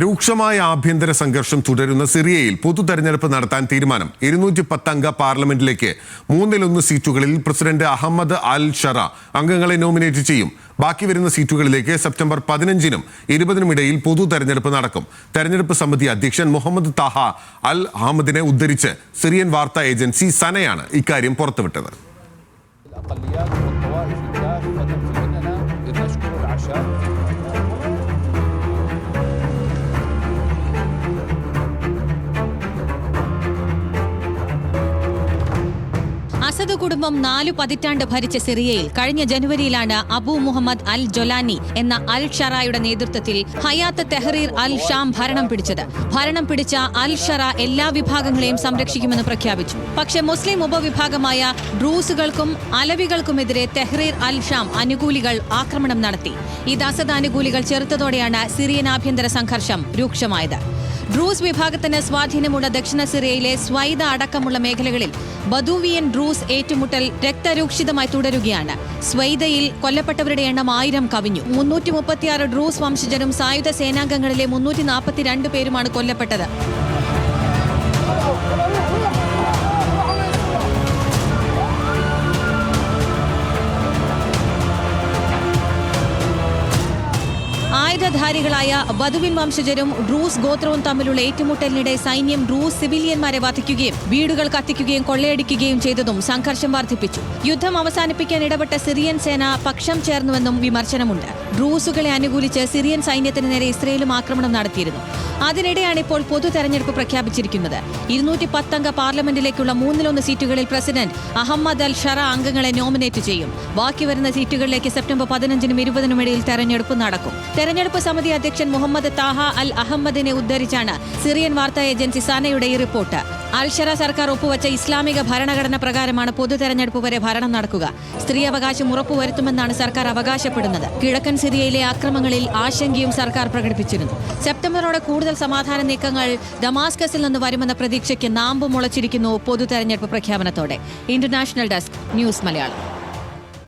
രൂക്ഷമായ ആഭ്യന്തര സംഘർഷം തുടരുന്ന സിറിയയിൽ പൊതു തെരഞ്ഞെടുപ്പ് നടത്താൻ തീരുമാനം. 210 അംഗ പാർലമെന്റിലേക്ക് 1/3 സീറ്റുകളിൽ പ്രസിഡന്റ് അഹമ്മദ് അൽ ഷറ അംഗങ്ങളെ നോമിനേറ്റ് ചെയ്യും. ബാക്കി വരുന്ന സീറ്റുകളിലേക്ക് സെപ്റ്റംബർ 15-നും 20-നും ഇടയിൽ പൊതു തെരഞ്ഞെടുപ്പ് നടക്കും. തെരഞ്ഞെടുപ്പ് സമിതി അധ്യക്ഷൻ മുഹമ്മദ് താഹ അൽ അഹമ്മദിനെ ഉദ്ധരിച്ച് സിറിയൻ വാർത്താ ഏജൻസി സനയാണ് ഇക്കാര്യം പുറത്തുവിട്ടത്. അസദ് കുടുംബം 4 പതിറ്റാണ്ട് ഭരിച്ച സിറിയയിൽ കഴിഞ്ഞ ജനുവരിയിലാണ് അബു മുഹമ്മദ് അൽ ജൊലാനി എന്ന അൽ ഷറായുടെ നേതൃത്വത്തിൽ ഹയാത്ത് തെഹ്രീർ അൽ ഷാം ഭരണം പിടിച്ചത്. ഭരണം പിടിച്ച അൽ ഷറ എല്ലാ വിഭാഗങ്ങളെയും സംരക്ഷിക്കുമെന്ന് പ്രഖ്യാപിച്ചു. പക്ഷേ മുസ്ലിം ഉപവിഭാഗമായ ഡ്രൂസുകൾക്കും അലവികൾക്കുമെതിരെ തെഹ്രീർ അൽ ഷാം അനുകൂലികൾ ആക്രമണം നടത്തി. ഇത് അസദ് അനുകൂലികൾ ചെറുത്തതോടെയാണ് സിറിയൻ ആഭ്യന്തര സംഘർഷം രൂക്ഷമായത്. ഡ്രൂസ് വിഭാഗത്തിന് സ്വാധീനമുള്ള ദക്ഷിണ സിറിയയിലെ സ്വൈദ അടക്കമുള്ള മേഖലകളിൽ ബദൂവിയൻ ഡ്രൂസ് ഏറ്റുമുട്ടൽ രക്തരൂക്ഷിതമായി തുടരുകയാണ്. സ്വൈദയിൽ കൊല്ലപ്പെട്ടവരുടെ എണ്ണം 1000 കവിഞ്ഞു. 336 ഡ്രൂസ് വംശജരും സായുധ സേനാംഗങ്ങളിലെ 342 പേരുമാണ് കൊല്ലപ്പെട്ടത്. ആയുധധാരികളായ ബദുവിൻ വംശജരും ഡ്രൂസ് ഗോത്രവും തമ്മിലുള്ള ഏറ്റുമുട്ടലിനിടെ സൈന്യം ഡ്രൂസ് സിവിലിയന്മാരെ വധിക്കുകയും വീടുകൾ കത്തിക്കുകയും കൊള്ളയടിക്കുകയും ചെയ്തതും സംഘർഷം വർദ്ധിപ്പിച്ചു. യുദ്ധം അവസാനിപ്പിക്കാൻ ഇടപെട്ട സിറിയൻ സേന പക്ഷം ചേർന്നുവെന്നും വിമർശനമുണ്ട്. ഡ്രൂസുകളെ അനുകൂലിച്ച് സിറിയൻ സൈന്യത്തിന് നേരെ ഇസ്രയേലും ആക്രമണം നടത്തിയിരുന്നു. അതിനിടെയാണ് ഇപ്പോൾ പൊതു തെരഞ്ഞെടുപ്പ് പ്രഖ്യാപിച്ചിരിക്കുന്നത്. 210 അംഗ പാർലമെന്റിലേക്കുള്ള 1/3 സീറ്റുകളിൽ പ്രസിഡന്റ് അഹമ്മദ് അൽ ഷറ അംഗങ്ങളെ നോമിനേറ്റ് ചെയ്യും. ബാക്കി വരുന്ന സീറ്റുകളിലേക്ക് സെപ്റ്റംബർ 15-നും 20-നും ഇടയിൽ തെരഞ്ഞെടുപ്പ് നടക്കും. തെരഞ്ഞെടുപ്പ് സമിതി അധ്യക്ഷൻ മുഹമ്മദ് താഹ അൽ അഹമ്മദിനെ ഉദ്ധരിച്ചാണ് സിറിയൻ വാർത്താ ഏജൻസി സനയുടെ ഈ റിപ്പോർട്ട്. അൽ ഷറ സർക്കാർ ഒപ്പുവച്ച ഇസ്ലാമിക ഭരണഘടന പ്രകാരമാണ് പൊതു തെരഞ്ഞെടുപ്പ് വരെ ഭരണം നടക്കുക. സ്ത്രീ അവകാശം ഉറപ്പുവരുത്തുമെന്നാണ് സർക്കാർ അവകാശപ്പെടുന്നത്. കിഴക്കൻ സിറിയയിലെ ആക്രമണങ്ങളിൽ ആശങ്കയും സർക്കാർ പ്രകടിപ്പിച്ചിരുന്നു. സെപ്റ്റംബറോടെ കൂടുതൽ സമാധാന നീക്കങ്ങൾ ഡമാസ്കസിൽ നിന്ന് വരുമെന്ന പ്രതീക്ഷയ്ക്ക് നാമ്പ് മുളച്ചിരിക്കുന്നു പൊതു തെരഞ്ഞെടുപ്പ് പ്രഖ്യാപനത്തോടെ. International desk, news Malayalam.